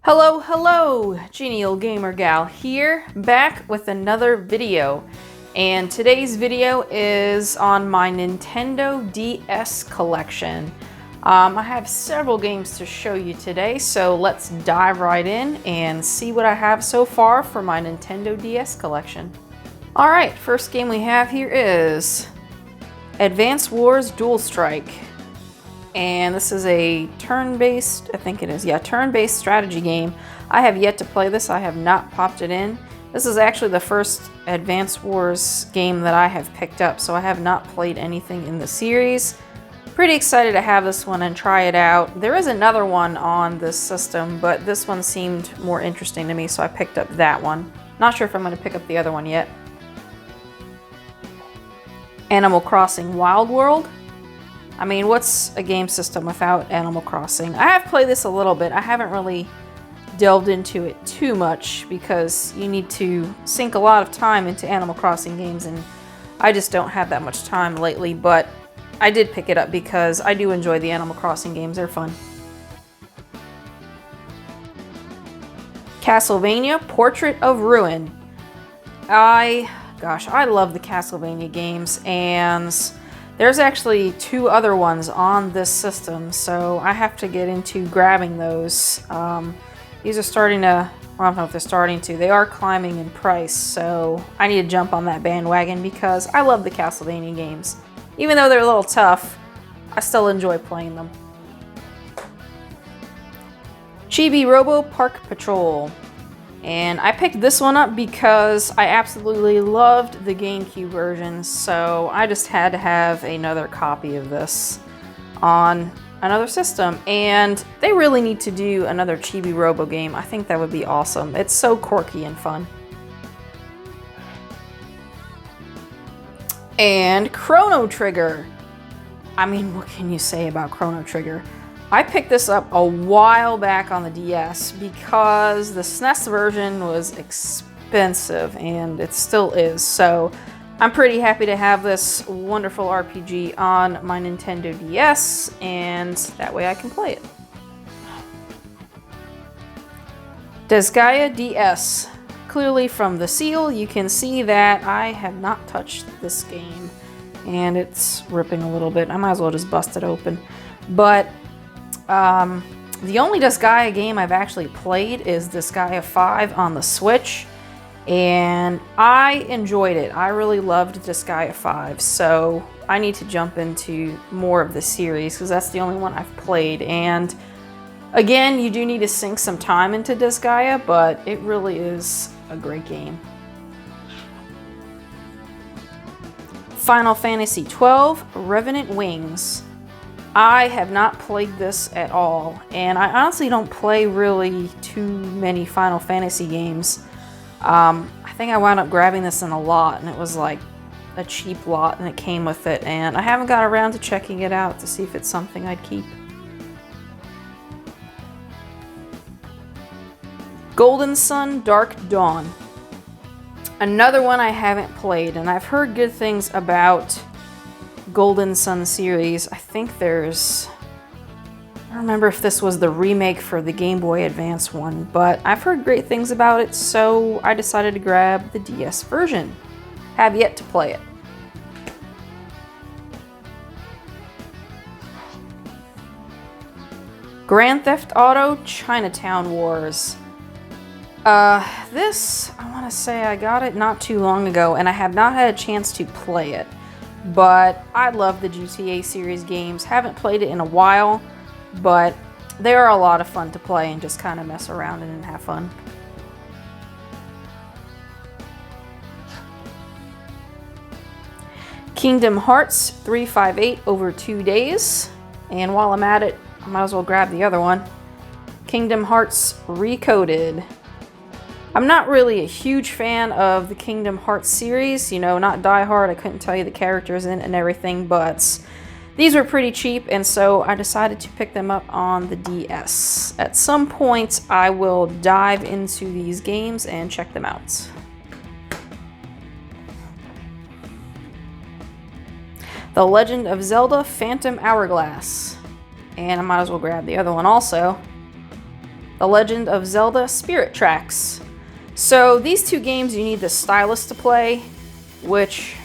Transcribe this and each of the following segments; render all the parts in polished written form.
Hello, Genial Gamer Gal here, back with another video. And today's video is on my Nintendo DS collection. I have several games to show you today, so let's dive right in and see what I have so far for my Nintendo DS collection. Alright, first game we have here is Advance Wars Dual Strike. And this is a turn-based, I think it is, yeah, turn-based strategy game. I have yet to play this. I have not popped it in. This is actually the first Advance Wars game that I have picked up, so I have not played anything in the series. Pretty excited to have this one and try it out. There is another one on this system, but this one seemed more interesting to me, so I picked up that one. Not sure if I'm going to pick up the other one yet. Animal Crossing Wild World. I mean, what's a game system without Animal Crossing? I have played this a little bit. I haven't really delved into it too much because you need to sink a lot of time into Animal Crossing games, and I just don't have that much time lately, but I did pick it up because I do enjoy the Animal Crossing games. They're fun. Castlevania Portrait of Ruin. I love the Castlevania games, and there's actually two other ones on this system, so I have to get into grabbing those. These are starting to, well, I don't know if they're starting to, they are climbing in price, so I need to jump on that bandwagon because I love the Castlevania games. Even though they're a little tough, I still enjoy playing them. Chibi Robo Park Patrol. And I picked this one up because I absolutely loved the GameCube version, so I just had to have another copy of this on another system. And they really need to do another Chibi Robo game. I think that would be awesome. It's so quirky and fun. And Chrono Trigger. I mean, what can you say about Chrono Trigger? I picked this up a while back on the DS because the SNES version was expensive, and it still is, so I'm pretty happy to have this wonderful RPG on my Nintendo DS, and that way I can play it. Disgaea DS. Clearly from the seal, you can see that I have not touched this game, and it's ripping a little bit. I might as well just bust it open. But the only Disgaea game I've actually played is Disgaea 5 on the Switch, and I enjoyed it. I really loved Disgaea 5, so I need to jump into more of the series because that's the only one I've played. And again, you do need to sink some time into Disgaea, but it really is a great game. Final Fantasy XII Revenant Wings. I have not played this at all, and I honestly don't play really too many Final Fantasy games. I think I wound up grabbing this in a lot, and it was like a cheap lot, and it came with it, and I haven't got around to checking it out to see if it's something I'd keep. Golden Sun Dark Dawn. Another one I haven't played, and I've heard good things about Golden Sun series. I think there's, I don't remember if this was the remake for the Game Boy Advance one, but I've heard great things about it, so I decided to grab the DS version. Have yet to play it. Grand Theft Auto Chinatown Wars. This, I want to say I got it not too long ago, and I have not had a chance to play it. But I love the GTA series games. Haven't played it in a while, but they are a lot of fun to play and just kind of mess around in and have fun. Kingdom Hearts 358 over 2 days. And while I'm at it, I might as well grab the other one. Kingdom Hearts Recoded. I'm not really a huge fan of the Kingdom Hearts series, you know, not die-hard. I couldn't tell you the characters in it and everything, but these were pretty cheap, and so I decided to pick them up on the DS. At some point, I will dive into these games and check them out. The Legend of Zelda Phantom Hourglass. And I might as well grab the other one also. The Legend of Zelda Spirit Tracks. So these two games you need the stylus to play, which,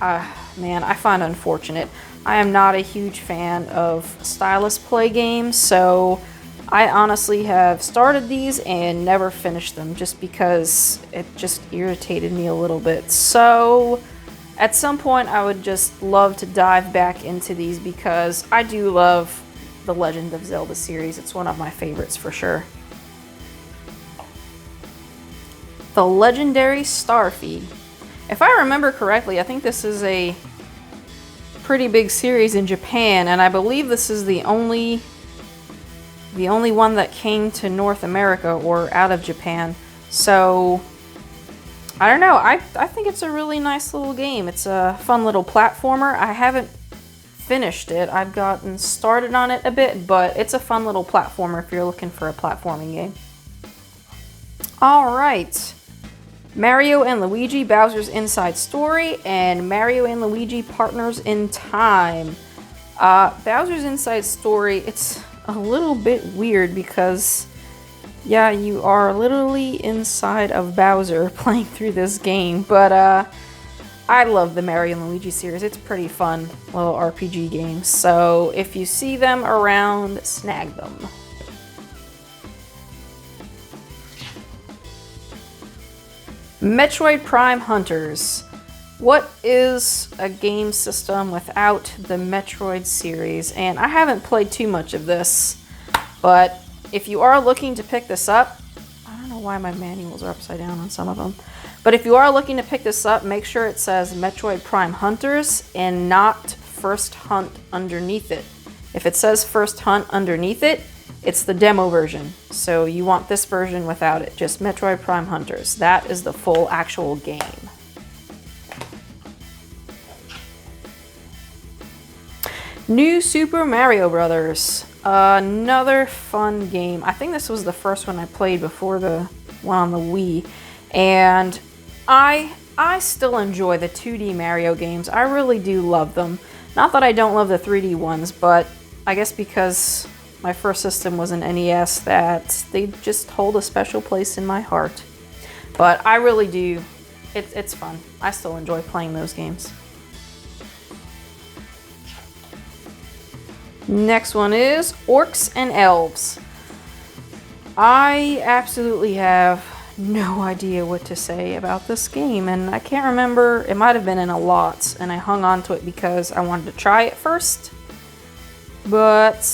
man, I find unfortunate. I am not a huge fan of stylus play games, so I honestly have started these and never finished them just because it just irritated me a little bit. So at some point I would just love to dive back into these because I do love the Legend of Zelda series. It's one of my favorites for sure. The Legendary Starfy. If I remember correctly, I think this is a pretty big series in Japan, and I believe this is the only one that came to North America or out of Japan. So I don't know, I think it's a really nice little game. It's a fun little platformer. I haven't finished it. I've gotten started on it a bit, but it's a fun little platformer if you're looking for a platforming game. All right. Mario and Luigi Bowser's Inside Story and Mario and Luigi Partners in Time. Bowser's Inside Story, it's a little bit weird because, yeah, you are literally inside of Bowser playing through this game, but I love the Mario and Luigi series. It's pretty fun little RPG games, so if you see them around, snag them. Metroid Prime Hunters. What is a game system without the Metroid series? And I haven't played too much of this, but if you are looking to pick this up, I don't know why my manuals are upside down on some of them, but if you are looking to pick this up, make sure it says Metroid Prime Hunters and not First Hunt underneath it. If it says First Hunt underneath it, it's the demo version, so you want this version without it, just Metroid Prime Hunters. That is the full actual game. New Super Mario Brothers. Another fun game. I think this was the first one I played before the one on the Wii, and I still enjoy the 2D Mario games. I really do love them. Not that I don't love the 3D ones, but I guess because my first system was an NES, that they just hold a special place in my heart. But I really do. It's fun. I still enjoy playing those games. Next one is Orcs and Elves. I absolutely have no idea what to say about this game, and I can't remember. It might have been in a lot, and I hung on to it because I wanted to try it first. But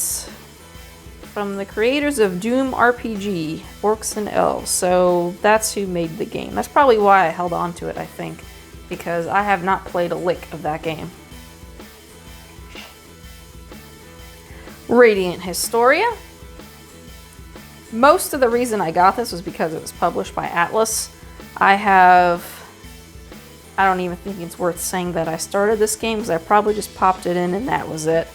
from the creators of Doom RPG, Orcs and Elves. So that's who made the game. That's probably why I held on to it, I think, because I have not played a lick of that game. Radiant Historia. Most of the reason I got this was because it was published by Atlas. I don't even think it's worth saying that I started this game, because I probably just popped it in and that was it.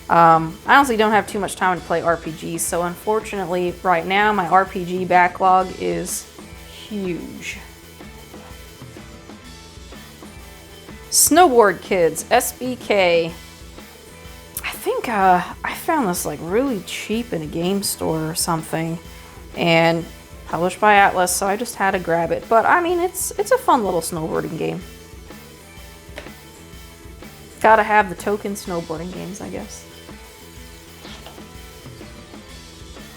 I honestly don't have too much time to play RPGs, so unfortunately right now my RPG backlog is huge. Snowboard Kids, SBK. I think I found this like really cheap in a game store or something, and published by Atlas, so I just had to grab it. But I mean, it's a fun little snowboarding game. Gotta have the token snowboarding games, I guess.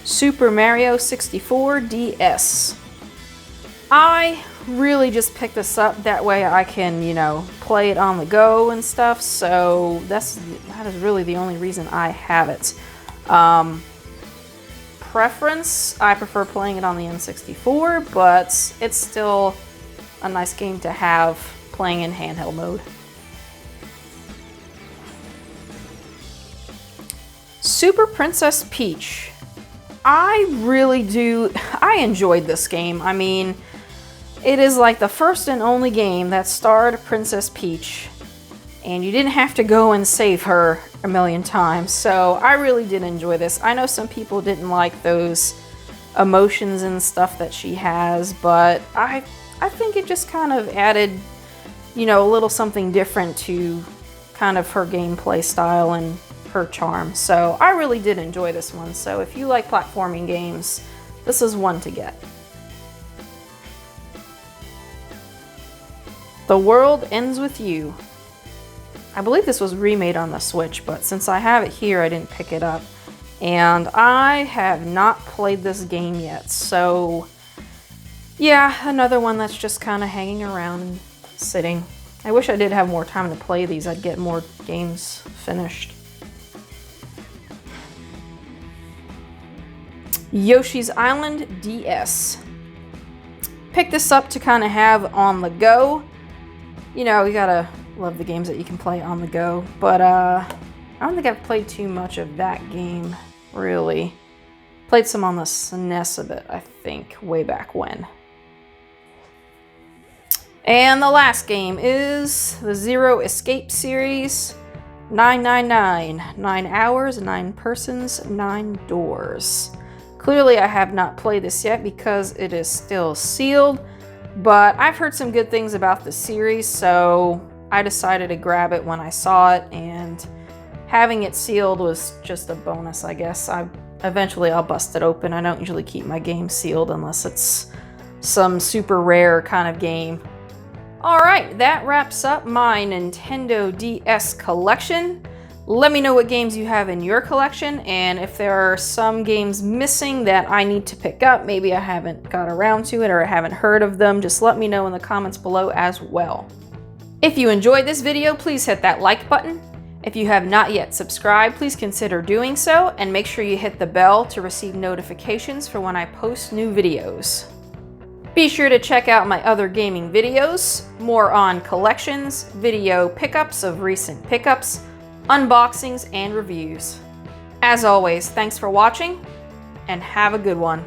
Super Mario 64 DS. I really just picked this up that way I can, you know, play it on the go and stuff, so that is really the only reason I have it. Preference, I prefer playing it on the N64, but it's still a nice game to have playing in handheld mode. Super Princess Peach. I enjoyed this game. I mean, it is like the first and only game that starred Princess Peach, and you didn't have to go and save her a million times, so I really did enjoy this. I know some people didn't like those emotions and stuff that she has, but I think it just kind of added, you know, a little something different to kind of her gameplay style and her charm. So I really did enjoy this one. So if you like platforming games, This is one to get. The World Ends With You. I believe this was remade on the Switch, but since I have it here, I didn't pick it up. And I have not played this game yet, so yeah, another one that's just kind of hanging around and sitting. I wish I did have more time to play these. I'd get more games finished. Yoshi's Island DS. Picked this up to kind of have on the go. You know, you gotta love the games that you can play on the go, but I don't think I've played too much of that game, really. Played some on the SNES a bit, I think, way back when. And the last game is the Zero Escape series. 999. 9 hours, 9 persons, 9 doors. Clearly I have not played this yet because it is still sealed, but I've heard some good things about the series, so I decided to grab it when I saw it, and having it sealed was just a bonus, I guess. Eventually I'll bust it open. I don't usually keep my games sealed unless it's some super rare kind of game. Alright, that wraps up my Nintendo DS collection. Let me know what games you have in your collection, and if there are some games missing that I need to pick up, maybe I haven't got around to it or I haven't heard of them, just let me know in the comments below as well. If you enjoyed this video, please hit that like button. If you have not yet subscribed, please consider doing so, and make sure you hit the bell to receive notifications for when I post new videos. Be sure to check out my other gaming videos, more on collections, video pickups of recent pickups, unboxings, and reviews. As always, thanks for watching, and have a good one.